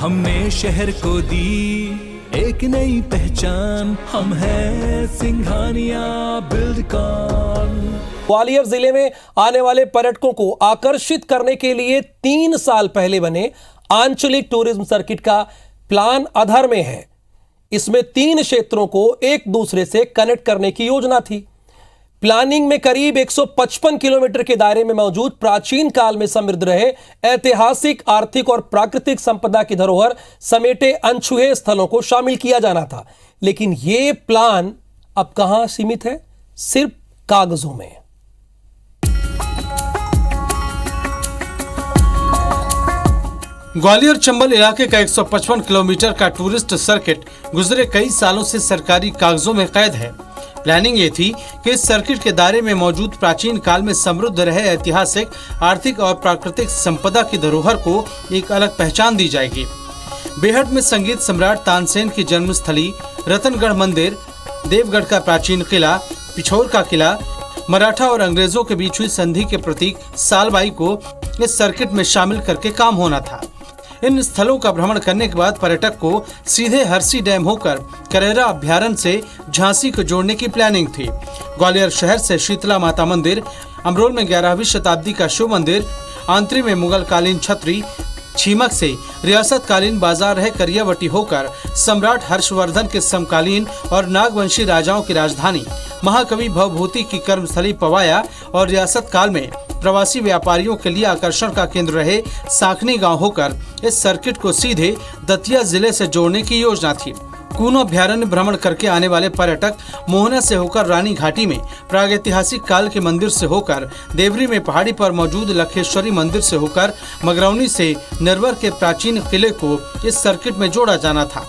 हमने शहर को दी एक नई पहचान, हम हैं सिंघानिया बिल्डकॉन। ग्वालियर जिले में आने वाले पर्यटकों को आकर्षित करने के लिए 3 साल पहले बने आंचलिक टूरिज्म सर्किट का प्लान अधर में है। इसमें 3 क्षेत्रों को एक दूसरे से कनेक्ट करने की योजना थी। प्लानिंग में करीब 155 किलोमीटर के दायरे में मौजूद प्राचीन काल में समृद्ध रहे ऐतिहासिक, आर्थिक और प्राकृतिक संपदा की धरोहर समेटे अनछुए स्थलों को शामिल किया जाना था। लेकिन यह प्लान अब कहां सीमित है? सिर्फ कागजों में। ग्वालियर चंबल इलाके का 155 किलोमीटर का टूरिस्ट सर्किट गुजरे कई सालों से सरकारी कागजों में कैद है। प्लानिंग ये थी कि इस सर्किट के दायरे में मौजूद प्राचीन काल में समृद्ध रहे ऐतिहासिक, आर्थिक और प्राकृतिक संपदा की धरोहर को एक अलग पहचान दी जाएगी। बेहट में संगीत सम्राट तानसेन की जन्मस्थली, रतनगढ़ मंदिर, देवगढ़ का प्राचीन किला, पिछोर का किला, मराठा और अंग्रेजों के बीच हुई संधि के प्रतीक सालबाई को इस सर्किट में शामिल करके काम होना था। इन स्थलों का भ्रमण करने के बाद पर्यटक को सीधे हरसी डैम होकर करेरा अभ्यारण्य से झांसी को जोड़ने की प्लानिंग थी। ग्वालियर शहर से शीतला माता मंदिर, अमरोल में 11वीं शताब्दी का शिव मंदिर, आंतरी में मुगल कालीन छतरी, छीमक से रियासत कालीन बाजार रहे करियावटी होकर सम्राट हर्षवर्धन के समकालीन और नागवंशी राजाओं की राजधानी, महाकवि भवभूति की कर्मस्थली पवाया और रियासत काल में प्रवासी व्यापारियों के लिए आकर्षण का केंद्र रहे साखनी गांव होकर इस सर्किट को सीधे दतिया जिले से जोड़ने की योजना थी। कूनो अभ्यारण्य भ्रमण करके आने वाले पर्यटक मोहना से होकर रानी घाटी में प्रागैतिहासिक काल के मंदिर से होकर, देवरी में पहाड़ी पर मौजूद लखेश्वरी मंदिर से होकर, मगरौनी से नरवर के प्राचीन किले को इस सर्किट में जोड़ा जाना था।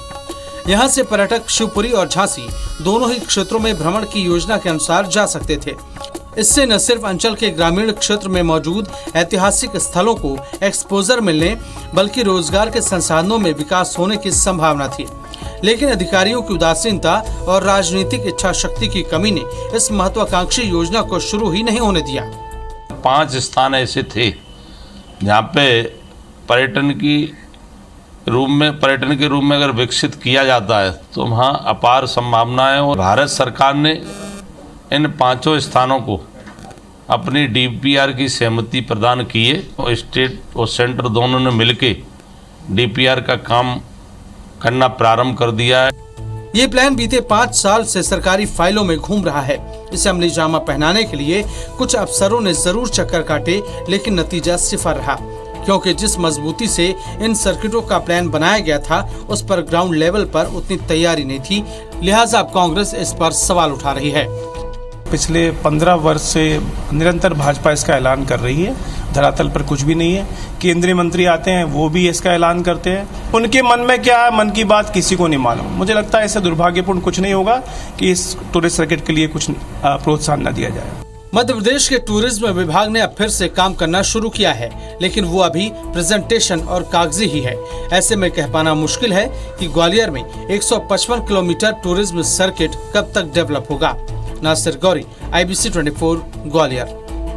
यहाँ से पर्यटक शिवपुरी और झांसी दोनों ही क्षेत्रों में भ्रमण की योजना के अनुसार जा सकते थे। इससे न सिर्फ अंचल के ग्रामीण क्षेत्र में मौजूद ऐतिहासिक स्थलों को एक्सपोजर मिलने, बल्कि रोजगार के संसाधनों में विकास होने की संभावना थी। लेकिन अधिकारियों की उदासीनता और राजनीतिक इच्छा शक्ति की कमी ने इस महत्वाकांक्षी योजना को शुरू ही नहीं होने दिया। 5 स्थान ऐसे थे जहाँ पे पर्यटन के रूप में अगर विकसित किया जाता है तो वहाँ अपार संभावनाएं, और भारत सरकार ने इन 5 स्थानों को अपनी डीपीआर की सहमति प्रदान की है और स्टेट और सेंटर दोनों ने मिलकर डीपीआर का काम करना प्रारंभ कर दिया है। ये प्लान बीते 5 साल से सरकारी फाइलों में घूम रहा है। इसे अमली जामा पहनाने के लिए कुछ अफसरों ने जरूर चक्कर काटे, लेकिन नतीजा सिफर रहा, क्योंकि जिस मजबूती से इन सर्किटों का प्लान बनाया गया था उस पर ग्राउंड लेवल पर उतनी तैयारी नहीं थी। लिहाजा अब कांग्रेस इस पर सवाल उठा रही है। पिछले 15 वर्ष से निरंतर भाजपा इसका ऐलान कर रही है, धरातल पर कुछ भी नहीं है। केंद्रीय मंत्री आते हैं, वो भी इसका ऐलान करते हैं। उनके मन में क्या है, मन की बात किसी को नहीं मालूम। मुझे लगता है इससे दुर्भाग्यपूर्ण कुछ नहीं होगा कि इस टूरिस्ट सर्किट के लिए कुछ प्रोत्साहन न दिया जाए। मध्य प्रदेश के टूरिज्म विभाग ने अब फिर से काम करना शुरू किया है, लेकिन वो अभी प्रेजेंटेशन और कागजी ही है। ऐसे में कह पाना मुश्किल है कि ग्वालियर में 155 किलोमीटर टूरिज्म सर्किट कब तक डेवलप होगा। नासिर गौरी, IBC 24, ग्वालियर।